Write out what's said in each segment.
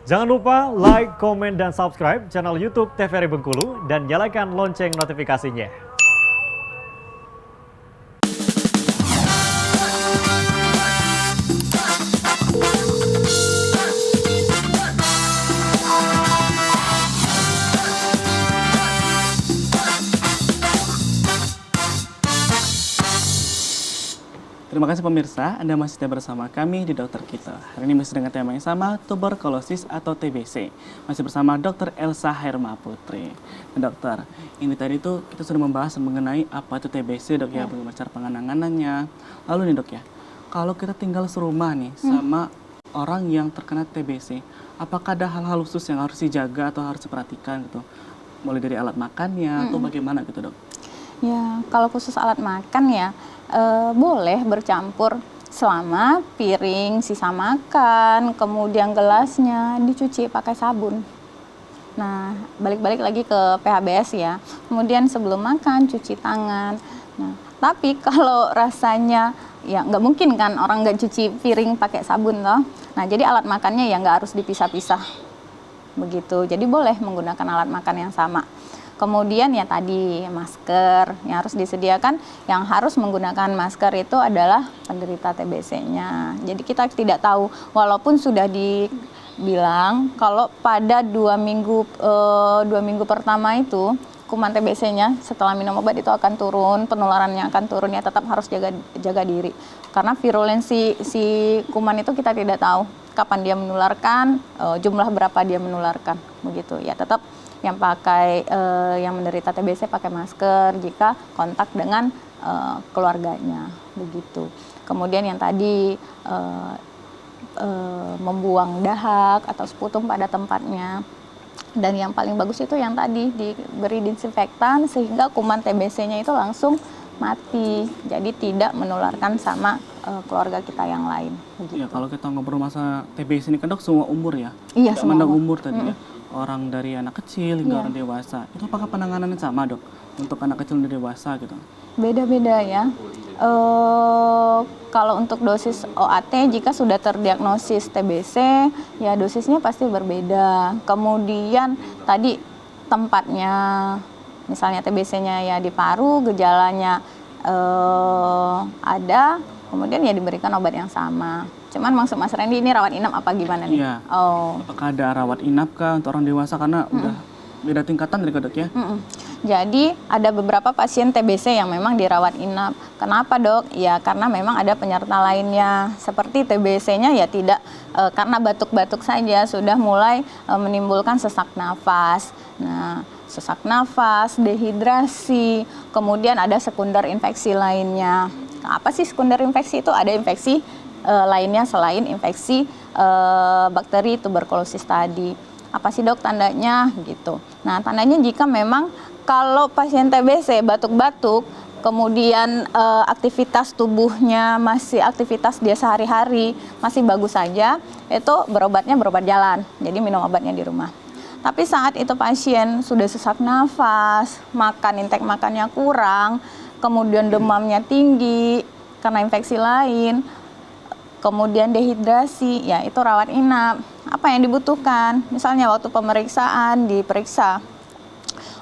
Jangan lupa like, komen, dan subscribe channel YouTube TVRI Bengkulu dan nyalakan lonceng notifikasinya. Terima kasih pemirsa, Anda masih setia bersama kami di Dokter Kita. Hari ini masih dengan tema yang sama, tuberkulosis atau TBC. Masih bersama Dr. Elsa Herma Putri. Nah, dokter, ini tadi tuh kita sudah membahas mengenai apa itu TBC, dok ya, bagaimana cara penanganannya. Lalu nih dok ya, kalau kita tinggal serumah nih sama orang yang terkena TBC, apakah ada hal-hal khusus yang harus dijaga atau harus diperhatikan gitu? Mulai dari alat makannya atau bagaimana gitu dok? Ya, kalau khusus alat makan ya, boleh bercampur selama piring, sisa makan, kemudian gelasnya dicuci pakai sabun. Nah, balik-balik lagi ke PHBS ya. Kemudian sebelum makan cuci tangan. Nah, tapi kalau rasanya ya nggak mungkin kan orang nggak cuci piring pakai sabun loh. Nah, jadi alat makannya ya nggak harus dipisah-pisah begitu. Jadi boleh menggunakan alat makan yang sama. Kemudian ya tadi masker yang harus disediakan, yang harus menggunakan masker itu adalah penderita TBC-nya. Jadi kita tidak tahu, walaupun sudah dibilang kalau pada 2 minggu pertama itu kuman TBC-nya setelah minum obat itu akan turun, penularannya akan turun, ya tetap harus jaga diri. Karena virulensi si kuman itu kita tidak tahu kapan dia menularkan, jumlah berapa dia menularkan, begitu. Ya tetap yang yang menderita TBC pakai masker jika kontak dengan keluarganya, begitu. Kemudian yang tadi membuang dahak atau sputum pada tempatnya. Dan yang paling bagus itu yang tadi diberi disinfektan sehingga kuman TBC-nya itu langsung mati, jadi tidak menularkan sama keluarga kita yang lain. Begitu. Ya, kalau kita ngobrol masa TBC ini kan dok semua umur ya? Iya, tidak semua memandang umur tadi ya. Orang dari anak kecil hingga Iya. orang dewasa. Itu apakah penanganannya sama dok? Untuk anak kecil dan dewasa gitu? Beda-beda ya. Kalau untuk dosis OAT jika sudah terdiagnosis TBC, ya dosisnya pasti berbeda. Kemudian tadi tempatnya, misalnya TBC-nya ya di paru, gejalanya ada, kemudian ya diberikan obat yang sama. Cuman maksud Mas Randy ini rawat inap apa gimana nih? Iya. Oh. Apakah ada rawat inap kah untuk orang dewasa karena udah beda tingkatan dari dok ya? Jadi ada beberapa pasien TBC yang memang dirawat inap. Kenapa dok? Ya karena memang ada penyerta lainnya. Seperti TBC-nya ya tidak karena batuk-batuk saja sudah mulai menimbulkan sesak nafas. Nah, sesak nafas, dehidrasi, kemudian ada sekunder infeksi lainnya. Nah, apa sih sekunder infeksi itu? Ada infeksi lainnya selain infeksi bakteri tuberkulosis tadi. Apa sih dok tandanya gitu? Nah, tandanya jika memang kalau pasien TBC batuk-batuk, kemudian aktivitas tubuhnya masih aktivitas dia sehari-hari masih bagus saja, itu berobat jalan. Jadi minum obatnya di rumah. Tapi saat itu pasien sudah sesak nafas, intake makannya kurang, kemudian demamnya tinggi karena infeksi lain, kemudian dehidrasi, ya itu rawat inap. Apa yang dibutuhkan? Misalnya waktu pemeriksaan diperiksa,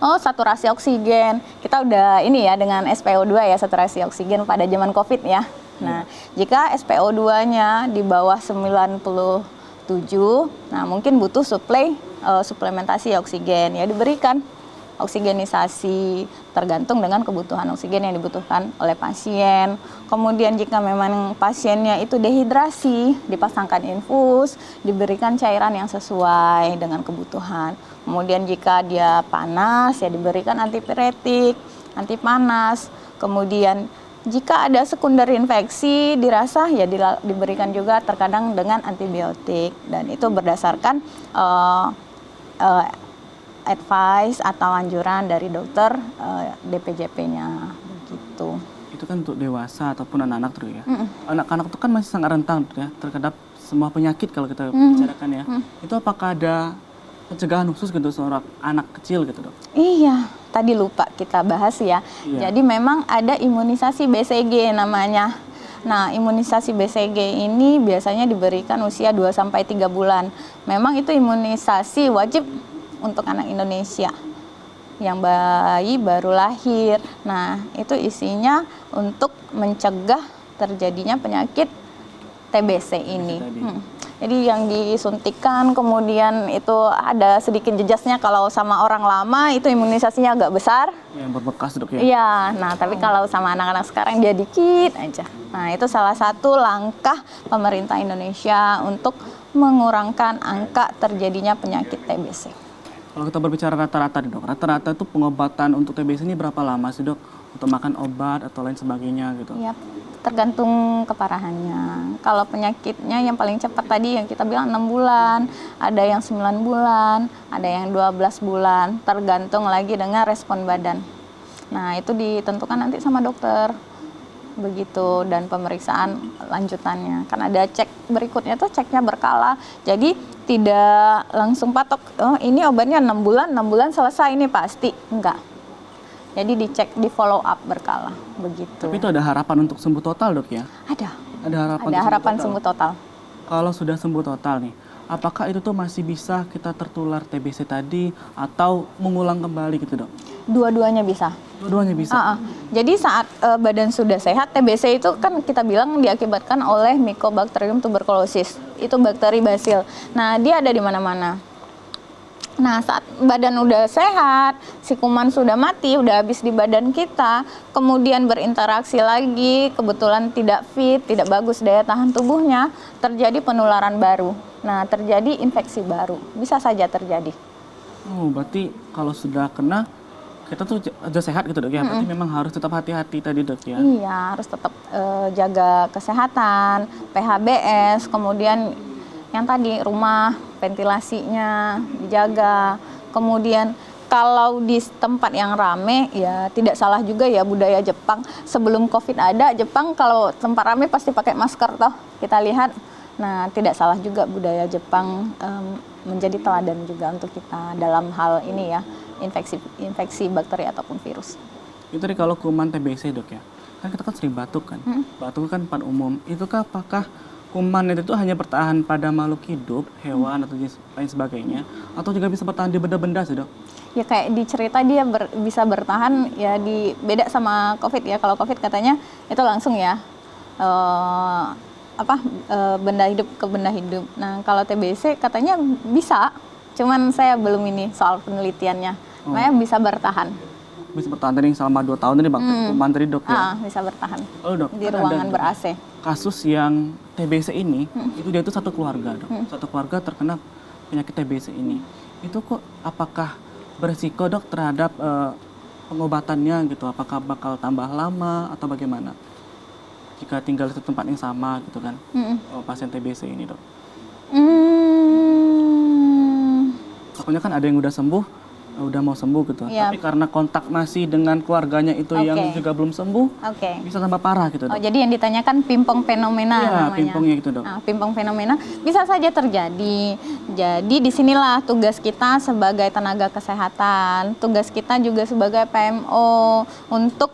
saturasi oksigen. Kita udah ini ya dengan SpO2 ya, saturasi oksigen pada zaman COVID ya. Nah, jika SpO2-nya di bawah 97, nah mungkin butuh suplementasi oksigen, ya diberikan oksigenisasi tergantung dengan kebutuhan oksigen yang dibutuhkan oleh pasien. Kemudian jika memang pasiennya itu dehidrasi, dipasangkan infus, diberikan cairan yang sesuai dengan kebutuhan. Kemudian jika dia panas ya diberikan antipiretik, anti panas. Kemudian jika ada sekunder infeksi dirasa ya diberikan juga terkadang dengan antibiotik, dan itu berdasarkan advice atau anjuran dari dokter DPJP-nya begitu. Itu kan untuk dewasa ataupun anak-anak tuh ya. Anak-anak itu kan masih sangat rentan ya terhadap semua penyakit kalau kita bicarakan ya. Itu apakah ada pencegahan khusus gitu seorang anak kecil gitu dok? Iya, tadi lupa kita bahas ya. Iya. Jadi memang ada imunisasi BCG namanya. Nah, imunisasi BCG ini biasanya diberikan usia 2-3 bulan. Memang itu imunisasi wajib untuk anak Indonesia yang bayi baru lahir. Nah, itu isinya untuk mencegah terjadinya penyakit TBC ini. Jadi yang disuntikan, kemudian itu ada sedikit jejasnya kalau sama orang lama itu imunisasinya agak besar. Yang berbekas dok ya? Iya, nah tapi kalau sama anak-anak sekarang dia dikit aja. Nah itu salah satu langkah pemerintah Indonesia untuk mengurangkan angka terjadinya penyakit TBC. Kalau kita berbicara rata-rata nih dok, rata-rata itu pengobatan untuk TBC ini berapa lama sih dok? Untuk makan obat atau lain sebagainya gitu? Iya, tergantung keparahannya. Kalau penyakitnya yang paling cepat tadi yang kita bilang 6 bulan, ada yang 9 bulan, ada yang 12 bulan, tergantung lagi dengan respon badan. Nah, itu ditentukan nanti sama dokter. Begitu, dan pemeriksaan lanjutannya. Kan ada cek berikutnya tuh ceknya berkala. Jadi tidak langsung patok, oh ini obatnya 6 bulan selesai ini pasti. Enggak. Jadi dicek, di follow up berkala, begitu. Tapi itu ada harapan untuk sembuh total dok ya? Ada. Ada harapan, Ada harapan sembuh total. Kalau sudah sembuh total nih, apakah itu tuh masih bisa kita tertular TBC tadi atau mengulang kembali gitu dok? Dua-duanya bisa. Dua-duanya bisa? Jadi saat badan sudah sehat, TBC itu kan kita bilang diakibatkan oleh Mycobacterium tuberculosis. Itu bakteri basil. Nah, dia ada di mana-mana. Nah, saat badan udah sehat, si kuman sudah mati, udah habis di badan kita, kemudian berinteraksi lagi, kebetulan tidak fit, tidak bagus daya tahan tubuhnya, terjadi penularan baru. Nah, terjadi infeksi baru. Bisa saja terjadi. Oh, berarti kalau sudah kena, kita tuh udah sehat gitu dok ya? Berarti memang harus tetap hati-hati tadi dok ya? Iya, harus tetap jaga kesehatan, PHBS, kemudian yang tadi rumah ventilasinya dijaga. Kemudian kalau di tempat yang rame ya tidak salah juga ya budaya Jepang. Sebelum Covid ada, Jepang kalau tempat rame pasti pakai masker toh. Kita lihat. Nah, tidak salah juga budaya Jepang menjadi teladan juga untuk kita dalam hal ini ya, infeksi bakteri ataupun virus. Itu tadi kalau kuman TBC dok ya? Kan kita kan sering batuk kan? Batuk kan tempat umum. Itukah apakah kuman itu hanya bertahan pada makhluk hidup, hewan atau jenis lain sebagainya, atau juga bisa bertahan di benda-benda sih dok? Ya kayak di cerita dia bisa bertahan ya beda sama COVID ya. Kalau COVID katanya itu langsung ya benda hidup ke benda hidup. Nah kalau TBC katanya bisa, cuman saya belum ini soal penelitiannya. Makanya bisa bertahan. Bisa bertahan tadi selama 2 tahun tadi kuman tadi dok ya? Bisa bertahan Oh dok, di kan ruangan ada ber-AC. kasus yang TBC ini, itu dia itu satu keluarga dok. Satu keluarga terkena penyakit TBC ini. Itu kok apakah beresiko dok terhadap pengobatannya gitu? Apakah bakal tambah lama atau bagaimana? Jika tinggal di tempat yang sama gitu kan, pasien TBC ini dok. Pokoknya kan ada yang udah sembuh, udah mau sembuh gitu. Yep. Tapi karena kontak masih dengan keluarganya itu yang juga belum sembuh, bisa tambah parah gitu dok. Oh, jadi yang ditanyakan pimpong fenomena namanya. Pimpongnya gitu dok. Nah, pimpong fenomena bisa saja terjadi. Jadi disinilah tugas kita sebagai tenaga kesehatan, tugas kita juga sebagai PMO untuk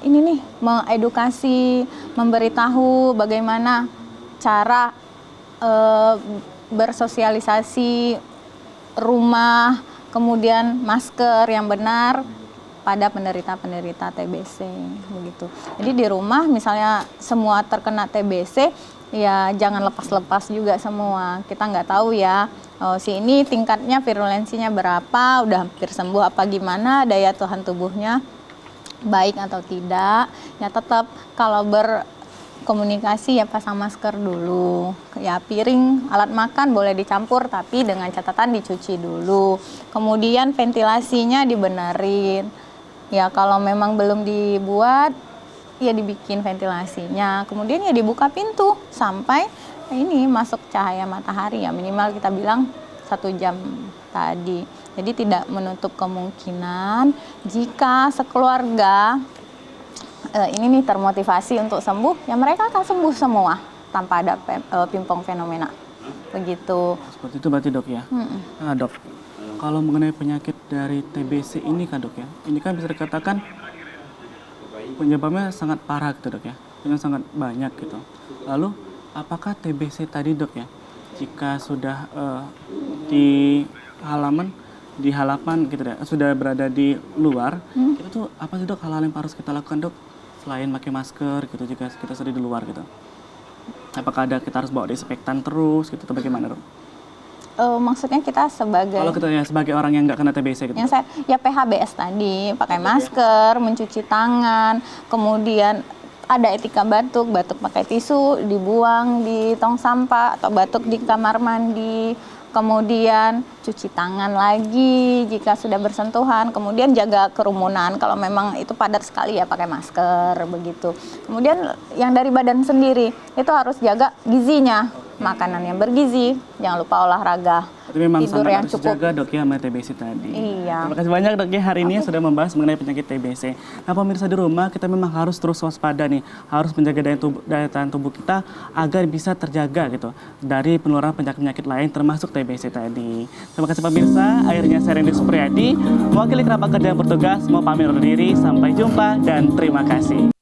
ini nih mengedukasi, memberitahu bagaimana cara bersosialisasi rumah, kemudian masker yang benar pada penderita-penderita TBC begitu. Jadi di rumah misalnya semua terkena TBC ya jangan lepas-lepas juga semua. Kita nggak tahu ya si ini tingkatnya virulensinya berapa, udah hampir sembuh apa gimana, daya tahan tubuhnya baik atau tidak. Ya tetap kalau berkomunikasi ya pasang masker dulu. Ya piring, alat makan boleh dicampur tapi dengan catatan dicuci dulu. Kemudian ventilasinya dibenerin. Ya kalau memang belum dibuat ya dibikin ventilasinya. Kemudian ya dibuka pintu sampai ini masuk cahaya matahari ya minimal kita bilang 1 jam tadi. Jadi tidak menutup kemungkinan jika sekeluarga ini nih termotivasi untuk sembuh, ya mereka akan sembuh semua tanpa ada pimpong fenomena. Begitu. Seperti itu berarti dok ya? Nah dok, kalau mengenai penyakit dari TBC ini kan dok ya, ini kan bisa dikatakan penyebabnya sangat parah gitu dok ya. dengan sangat banyak gitu. Lalu apakah TBC tadi dok ya, jika sudah di halaman gitu ya, sudah berada di luar, itu tuh apa sih dok hal-hal yang harus kita lakukan dok selain pakai masker gitu jika kita sedang di luar gitu? Apakah kita harus bawa disinfektan terus gitu atau bagaimana dok? Maksudnya kita sebagai Kalau kita ya sebagai orang yang nggak kena TBC gitu. yang saya ya PHBS tadi, pakai masker, mencuci tangan, kemudian ada etika batuk pakai tisu, dibuang di tong sampah atau batuk di kamar mandi, kemudian cuci tangan lagi jika sudah bersentuhan, kemudian jaga kerumunan kalau memang itu padat sekali ya pakai masker begitu. Kemudian yang dari badan sendiri itu harus jaga gizinya, makanan yang bergizi, jangan lupa olahraga, Tapi memang tidur sangat yang harus cukup. jaga dok ya sama TBC tadi. Iya. Terima kasih banyak dok ya hari ini sudah membahas mengenai penyakit TBC. Nah pemirsa di rumah kita memang harus terus waspada nih, harus menjaga daya tahan tubuh kita agar bisa terjaga gitu dari penularan penyakit-penyakit lain termasuk TBC tadi. Terima kasih pemirsa, akhirnya saya Randy Supriyadi mewakili kerabat kerja yang bertugas mau pamit undur diri. Sampai jumpa dan terima kasih.